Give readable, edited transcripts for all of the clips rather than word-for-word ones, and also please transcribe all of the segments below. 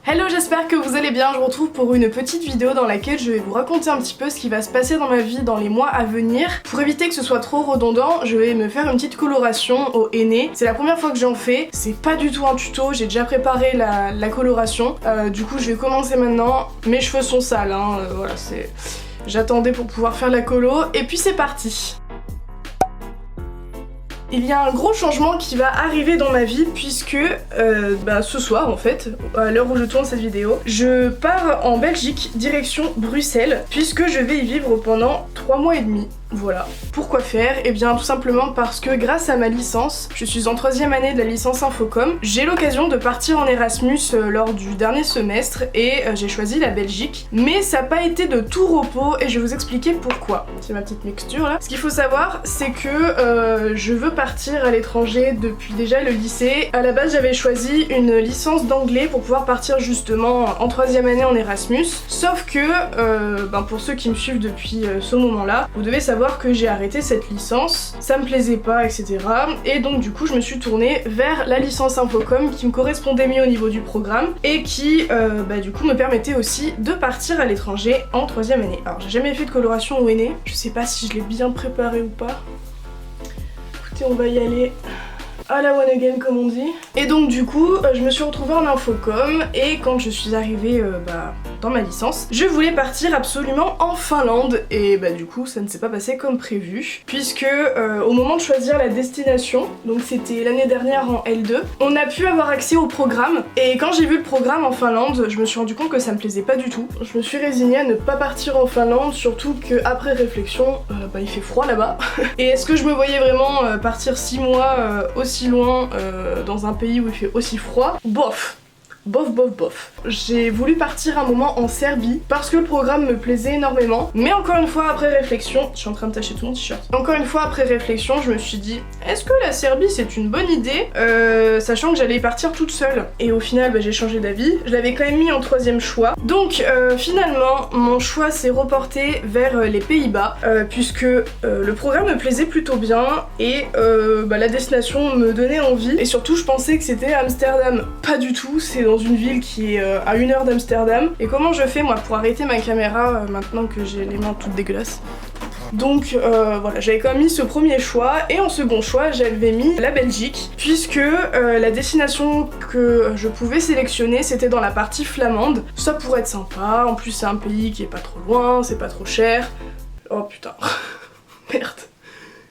Hello, j'espère que vous allez bien, je vous retrouve pour une petite vidéo dans laquelle je vais vous raconter un petit peu ce qui va se passer dans ma vie dans les mois à venir. Pour éviter que ce soit trop redondant, je vais me faire une petite coloration au henné. C'est la première fois que j'en fais, c'est pas du tout un tuto, j'ai déjà préparé la coloration. Du coup je vais commencer maintenant, mes cheveux sont sales, voilà, c'est... J'attendais pour pouvoir faire la colo, et puis c'est parti. Il y a un gros changement qui va arriver dans ma vie puisque ce soir en fait, à l'heure où je tourne cette vidéo, je pars en Belgique, direction Bruxelles, puisque je vais y vivre pendant 3 mois et demi. Voilà. Pourquoi faire? Eh bien tout simplement parce que grâce à ma licence, je suis en 3e année de la licence Infocom, j'ai l'occasion de partir en Erasmus lors du dernier semestre et j'ai choisi la Belgique. Mais ça n'a pas été de tout repos et je vais vous expliquer pourquoi. C'est ma petite mixture là. Ce qu'il faut savoir, c'est que je veux partir à l'étranger depuis déjà le lycée. À la base j'avais choisi une licence d'anglais pour pouvoir partir justement en 3e année en Erasmus. Sauf que, pour ceux qui me suivent depuis ce moment-là, vous devez savoir que j'ai arrêté cette licence, ça me plaisait pas, etc. Et donc du coup je me suis tournée vers la licence Infocom qui me correspondait mieux au niveau du programme et qui du coup me permettait aussi de partir à l'étranger en 3e année. Alors j'ai jamais fait de coloration au henné, je sais pas si je l'ai bien préparé ou pas. Écoutez, on va y aller à la one again comme on dit. Et donc du coup je me suis retrouvée en Infocom et quand je suis arrivée dans ma licence, je voulais partir absolument en Finlande et du coup ça ne s'est pas passé comme prévu puisque au moment de choisir la destination, donc c'était l'année dernière en L2, on a pu avoir accès au programme et quand j'ai vu le programme en Finlande, je me suis rendu compte que ça me plaisait pas du tout. Je me suis résignée à ne pas partir en Finlande, surtout qu'après réflexion, il fait froid là-bas. Et est-ce que je me voyais vraiment partir 6 mois aussi loin dans un pays où il fait aussi froid? Bof. J'ai voulu partir un moment en Serbie parce que le programme me plaisait énormément, mais encore une fois après réflexion, je suis en train de tacher tout mon t-shirt. Encore une fois après réflexion, je me suis dit, est-ce que la Serbie c'est une bonne idée, sachant que j'allais y partir toute seule. Et au final, j'ai changé d'avis. Je l'avais quand même mis en 3e choix. Donc finalement, mon choix s'est reporté vers les Pays-Bas, puisque le programme me plaisait plutôt bien et la destination me donnait envie. Et surtout, je pensais que c'était Amsterdam. Pas du tout, c'est dans une ville qui est à 1 heure d'Amsterdam. Et comment je fais moi pour arrêter ma caméra maintenant que j'ai les mains toutes dégueulasses? Donc voilà, j'avais quand même mis ce premier choix et en second choix j'avais mis la Belgique puisque la destination que je pouvais sélectionner c'était dans la partie flamande. Ça pourrait être sympa, en plus c'est un pays qui est pas trop loin, c'est pas trop cher. Oh putain, merde.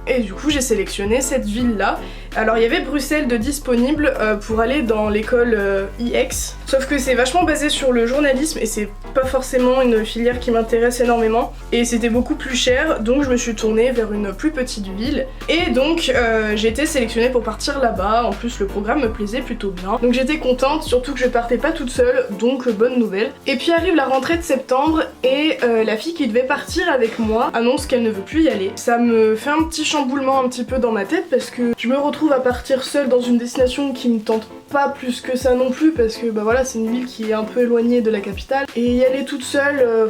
Et du coup j'ai sélectionné cette ville là. Alors il y avait Bruxelles de disponible pour aller dans l'école IX. Sauf que c'est vachement basé sur le journalisme et c'est pas forcément une filière qui m'intéresse énormément. Et c'était beaucoup plus cher, donc je me suis tournée vers une plus petite ville. Et donc j'ai été sélectionnée pour partir là-bas. En plus le programme me plaisait plutôt bien. Donc j'étais contente, surtout que je partais pas toute seule, donc bonne nouvelle. Et puis arrive la rentrée de septembre et la fille qui devait partir avec moi annonce qu'elle ne veut plus y aller. Ça me fait un petit chamboulement un petit peu dans ma tête parce que je me retrouve à partir seule dans une destination qui me tente pas plus que ça non plus parce que voilà, c'est une ville qui est un peu éloignée de la capitale et y aller toute seule,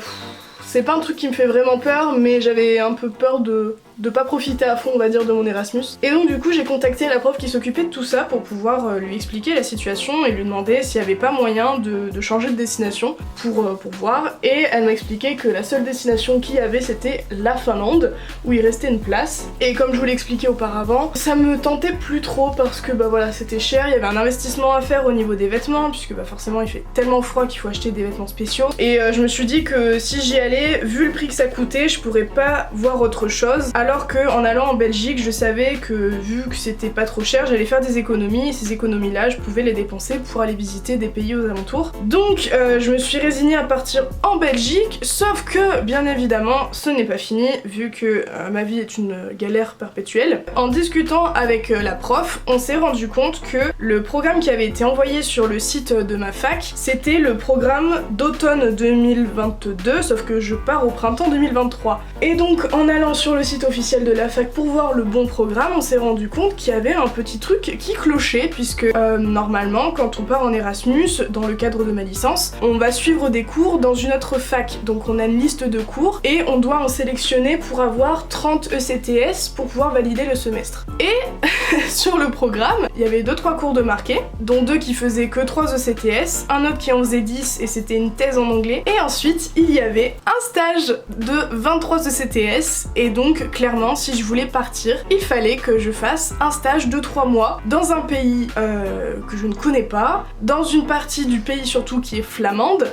c'est pas un truc qui me fait vraiment peur, mais j'avais un peu peur de pas profiter à fond on va dire de mon Erasmus. Et donc du coup j'ai contacté la prof qui s'occupait de tout ça pour pouvoir lui expliquer la situation et lui demander s'il n'y avait pas moyen de changer de destination pour voir. Et elle m'a expliqué que la seule destination qu'il y avait c'était la Finlande où il restait une place. Et comme je vous l'ai expliqué auparavant, ça me tentait plus trop parce que voilà c'était cher, il y avait un investissement à faire au niveau des vêtements puisque forcément il fait tellement froid qu'il faut acheter des vêtements spéciaux. Et je me suis dit que si j'y allais, vu le prix que ça coûtait, je pourrais pas voir autre chose. Alors qu'en allant en Belgique, je savais que vu que c'était pas trop cher, j'allais faire des économies et ces économies-là, je pouvais les dépenser pour aller visiter des pays aux alentours. Donc je me suis résignée à partir en Belgique, sauf que bien évidemment ce n'est pas fini vu que ma vie est une galère perpétuelle. En discutant avec la prof, on s'est rendu compte que le programme qui avait été envoyé sur le site de ma fac, c'était le programme d'automne 2022, sauf que je pars au printemps 2023. Et donc en allant sur le site officiel officiel de la fac pour voir le bon programme, on s'est rendu compte qu'il y avait un petit truc qui clochait, puisque normalement quand on part en Erasmus, dans le cadre de ma licence, on va suivre des cours dans une autre fac, donc on a une liste de cours et on doit en sélectionner pour avoir 30 ECTS pour pouvoir valider le semestre. Et sur le programme, il y avait 2-3 cours de marqués, dont 2 qui faisaient que 3 ECTS, un autre qui en faisait 10 et c'était une thèse en anglais, et ensuite il y avait un stage de 23 ECTS, et donc clairement si je voulais partir, il fallait que je fasse un stage de 3 mois dans un pays que je ne connais pas, dans une partie du pays surtout qui est flamande,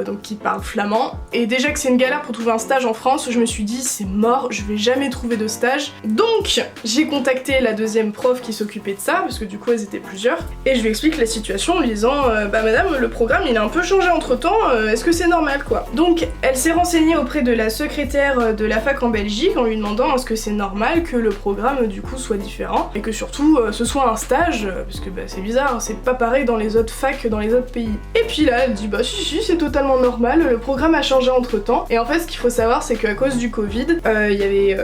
donc qui parle flamand, et déjà que c'est une galère pour trouver un stage en France, je me suis dit c'est mort, je vais jamais trouver de stage. Donc j'ai contacté la deuxième prof qui s'occupait de ça, parce que du coup elles étaient plusieurs, et je lui explique la situation en lui disant bah madame, le programme il a un peu changé entre temps, est-ce que c'est normal quoi? Donc elle s'est renseignée auprès de la secrétaire de la fac en Belgique en lui demandant est-ce que c'est normal que le programme du coup soit différent, et que surtout ce soit un stage, parce que bah, c'est bizarre, c'est pas pareil dans les autres facs, dans les autres pays. Et puis là elle dit bah si c'est totalement normal, le programme a changé entre temps, et en fait ce qu'il faut savoir c'est qu'à cause du Covid, il y avait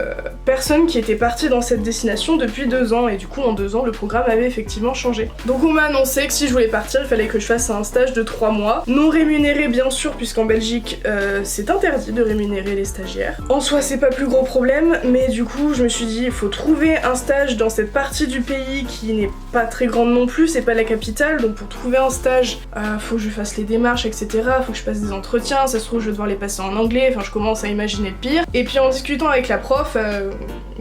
personne qui était parti dans cette destination depuis 2 ans, et du coup en 2 ans le programme avait effectivement changé. Donc on m'a annoncé que si je voulais partir il fallait que je fasse un stage de 3 mois, non rémunéré bien sûr, puisqu'en Belgique c'est interdit de rémunérer les stagiaires. En soi c'est pas plus gros problème, mais du coup je me suis dit il faut trouver un stage dans cette partie du pays qui n'est pas très grande non plus, c'est pas la capitale, donc pour trouver un stage faut que je fasse les démarches etc, faut que je passe des entretiens, ça se trouve je vais devoir les passer en anglais, enfin je commence à imaginer le pire. Et puis en discutant avec la prof,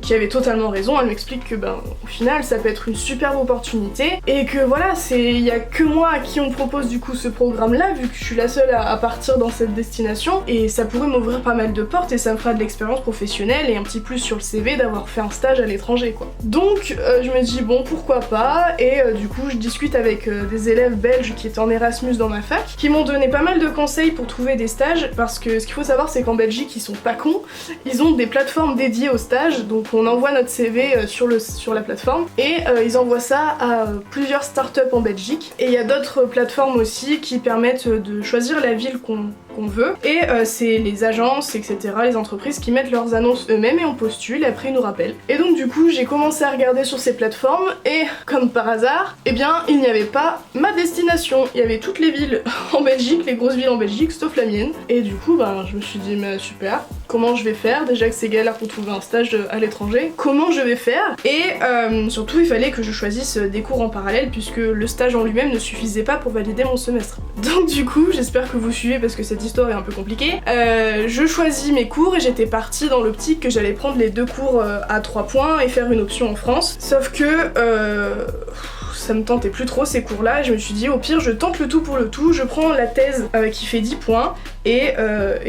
qui avait totalement raison, elle m'explique que ben au final ça peut être une superbe opportunité, et que voilà, il y a que moi à qui on propose du coup ce programme là, vu que je suis la seule à partir dans cette destination, et ça pourrait m'ouvrir pas mal de portes et ça me fera de l'expérience professionnelle et un petit plus sur le CV d'avoir fait un stage à l'étranger quoi. Donc je me dis bon pourquoi pas, et du coup je discute avec des élèves belges qui étaient en Erasmus dans ma fac, qui m'ont donné pas mal de conseils pour trouver des stages, parce que ce qu'il faut savoir c'est qu'en Belgique ils sont pas cons, ils ont des plateformes dédiées aux stages, donc on envoie notre CV sur la plateforme et ils envoient ça à plusieurs startups en Belgique, et il y a d'autres plateformes aussi qui permettent de choisir la ville qu'on veut, et c'est les agences etc, les entreprises qui mettent leurs annonces eux-mêmes et on postule et après ils nous rappellent. Et donc du coup j'ai commencé à regarder sur ces plateformes, et comme par hasard, eh bien il n'y avait pas ma destination, il y avait toutes les villes en Belgique, les grosses villes en Belgique sauf la mienne, et du coup ben je me suis dit mais super, comment je vais faire, déjà que c'est galère pour trouver un stage à l'étranger, comment je vais faire, et surtout il fallait que je choisisse des cours en parallèle puisque le stage en lui-même ne suffisait pas pour valider mon semestre. Donc du coup j'espère que vous suivez parce que cette histoire est un peu compliquée, je choisis mes cours et j'étais partie dans l'optique que j'allais prendre les 2 cours à 3 points et faire une option en France, sauf que ça me tentait plus trop ces cours là, et je me suis dit au pire je tente le tout pour le tout, je prends la thèse qui fait 10 points et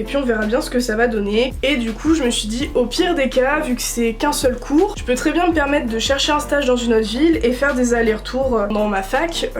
puis on verra bien ce que ça va donner. Et du coup je me suis dit au pire des cas, vu que c'est qu'un seul cours, je peux très bien me permettre de chercher un stage dans une autre ville et faire des allers-retours dans ma fac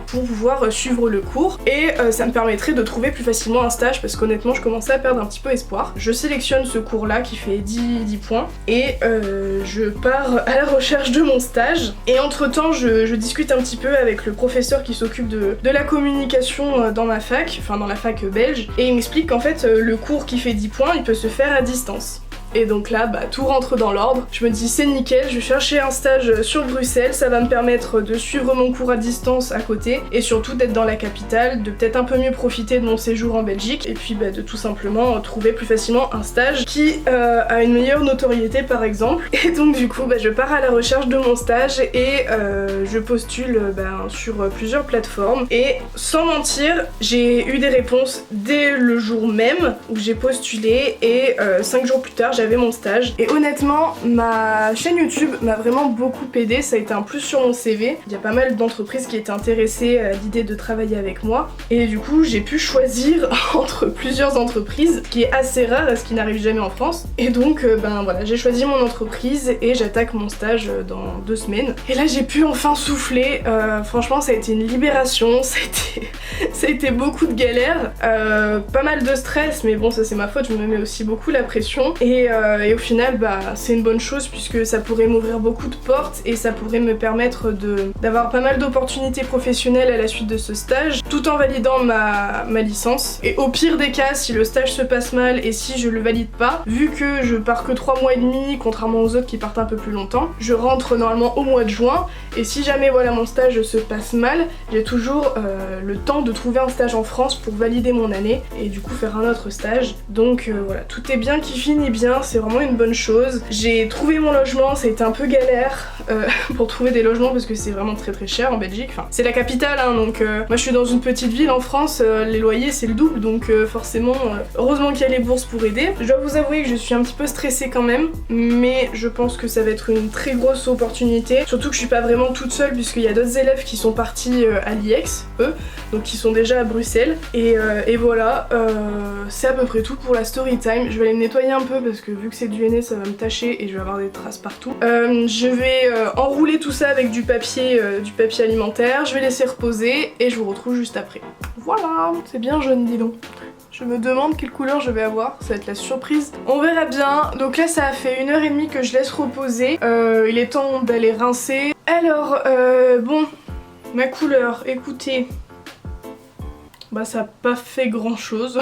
pour pouvoir suivre le cours, et ça me permettrait de trouver plus facilement un stage, parce qu'honnêtement je commençais à perdre un petit peu espoir. Je sélectionne ce cours là qui fait 10 points et je pars à la recherche de mon stage, et entre temps je discute un petit peu avec le professeur qui s'occupe de la communication dans ma fac, enfin dans la fac belge, et il m'explique qu'en fait le cours qui fait 10 points il peut se faire à distance. Et donc là, bah, tout rentre dans l'ordre. Je me dis c'est nickel, je vais chercher un stage sur Bruxelles, ça va me permettre de suivre mon cours à distance à côté, et surtout d'être dans la capitale, de peut-être un peu mieux profiter de mon séjour en Belgique, et puis bah, de tout simplement trouver plus facilement un stage qui a une meilleure notoriété par exemple. Et donc du coup, bah, je pars à la recherche de mon stage et je postule sur plusieurs plateformes. Et sans mentir, j'ai eu des réponses dès le jour même où j'ai postulé, et 5 jours plus tard, j'avais mon stage. Et honnêtement, ma chaîne YouTube m'a vraiment beaucoup aidé, ça a été un plus sur mon CV. Il y a pas mal d'entreprises qui étaient intéressées à l'idée de travailler avec moi, et du coup j'ai pu choisir entre plusieurs entreprises, ce qui est assez rare et ce qui n'arrive jamais en France. Et donc voilà, j'ai choisi mon entreprise et j'attaque mon stage dans 2 semaines. Et là j'ai pu enfin souffler, franchement ça a été une libération, ça a été Ça a été beaucoup de galères, pas mal de stress, mais bon ça c'est ma faute, je me mets aussi beaucoup la pression. Et au final bah c'est une bonne chose puisque ça pourrait m'ouvrir beaucoup de portes et ça pourrait me permettre d'avoir pas mal d'opportunités professionnelles à la suite de ce stage, tout en validant ma licence. Et au pire des cas, si le stage se passe mal et si je le valide pas, vu que je pars que 3 mois et demi, contrairement aux autres qui partent un peu plus longtemps, je rentre normalement au mois de juin, et si jamais voilà mon stage se passe mal, j'ai toujours le temps de trouver un stage en France pour valider mon année et du coup faire un autre stage. Donc voilà, tout est bien qui finit bien, c'est vraiment une bonne chose. J'ai trouvé mon logement, ça a été un peu galère pour trouver des logements parce que c'est vraiment très très cher en Belgique. Enfin, c'est la capitale hein, donc moi je suis dans une petite ville en France, les loyers c'est le double, donc forcément heureusement qu'il y a les bourses pour aider. Je dois vous avouer que je suis un petit peu stressée quand même, mais je pense que ça va être une très grosse opportunité, surtout que je suis pas vraiment toute seule puisqu'il y a d'autres élèves qui sont partis à l'IEX, eux, donc qui sont déjà à Bruxelles, et voilà, c'est à peu près tout pour la story time. Je vais aller me nettoyer un peu parce que vu que c'est du henné ça va me tacher et je vais avoir des traces partout. Je vais enrouler tout ça avec du papier alimentaire, je vais laisser reposer et je vous retrouve juste après. Voilà, c'est bien jaune dis donc. Je me demande quelle couleur je vais avoir, ça va être la surprise. On verra bien. Donc là ça a fait 1h30 que je laisse reposer. Il est temps d'aller rincer. Alors bon, ma couleur, écoutez, bah ça a pas fait grand chose.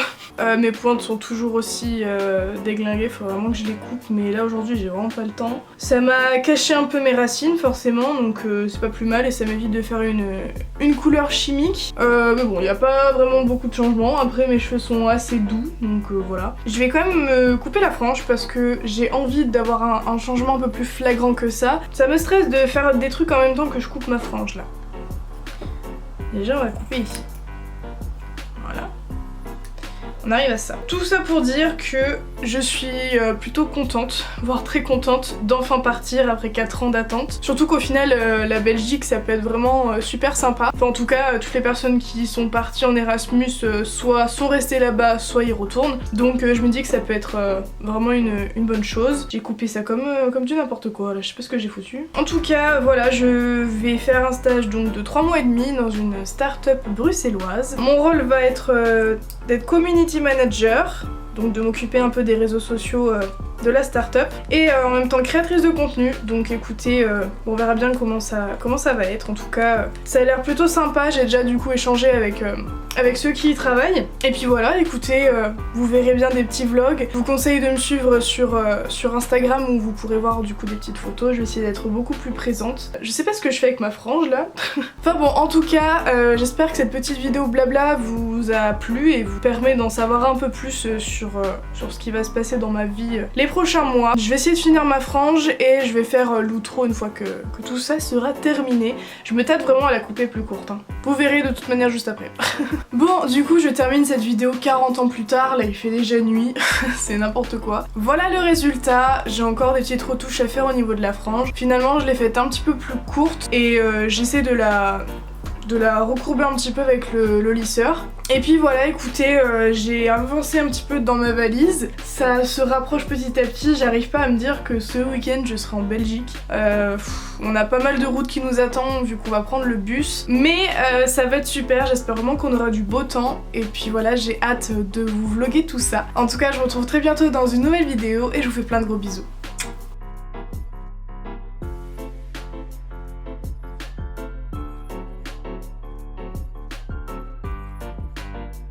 Mes pointes sont toujours aussi déglinguées, faut vraiment que je les coupe, mais là aujourd'hui j'ai vraiment pas le temps. Ça m'a caché un peu mes racines forcément, donc c'est pas plus mal et ça m'évite de faire une couleur chimique. Mais bon, il n'y a pas vraiment beaucoup de changements. Après mes cheveux sont assez doux, donc voilà. Je vais quand même me couper la frange parce que j'ai envie d'avoir un changement un peu plus flagrant que ça. Ça me stresse de faire des trucs en même temps que je coupe ma frange là. Déjà on va couper ici. Voilà. On arrive à ça. Tout ça pour dire que je suis plutôt contente, voire très contente d'enfin partir après 4 ans d'attente. Surtout qu'au final la Belgique ça peut être vraiment super sympa. Enfin en tout cas toutes les personnes qui sont parties en Erasmus soit sont restées là-bas, soit y retournent. Donc je me dis que ça peut être vraiment une bonne chose. J'ai coupé ça comme du n'importe quoi, là je sais pas ce que j'ai foutu. En tout cas voilà, je vais faire un stage donc de 3 mois et demi dans une start-up bruxelloise. Mon rôle va être d'être community manager, donc de m'occuper un peu des réseaux sociaux de la start-up et en même temps créatrice de contenu. Donc écoutez, on verra bien comment ça va être. En tout cas ça a l'air plutôt sympa, j'ai déjà du coup échangé avec ceux qui y travaillent. Et puis voilà, écoutez, vous verrez bien des petits vlogs. Je vous conseille de me suivre sur Instagram où vous pourrez voir du coup des petites photos. Je vais essayer d'être beaucoup plus présente. Je sais pas ce que je fais avec ma frange là. Enfin bon, en tout cas, j'espère que cette petite vidéo blabla vous a plu et vous permet d'en savoir un peu plus sur ce qui va se passer dans ma vie les prochains mois. Je vais essayer de finir ma frange et je vais faire l'outro une fois que tout ça sera terminé. Je me tâte vraiment à la couper plus courte, hein. Vous verrez de toute manière juste après. Bon, du coup je termine cette vidéo 40 ans plus tard, là il fait déjà nuit, c'est n'importe quoi. Voilà le résultat, j'ai encore des petites retouches à faire au niveau de la frange. Finalement je l'ai faite un petit peu plus courte et j'essaie de la recourber un petit peu avec le lisseur. Et puis voilà, écoutez, j'ai avancé un petit peu dans ma valise. Ça se rapproche petit à petit, j'arrive pas à me dire que ce week-end je serai en Belgique. On a pas mal de routes qui nous attendent vu qu'on va prendre le bus. Mais ça va être super, j'espère vraiment qu'on aura du beau temps. Et puis voilà, j'ai hâte de vous vlogger tout ça. En tout cas, je vous retrouve très bientôt dans une nouvelle vidéo et je vous fais plein de gros bisous.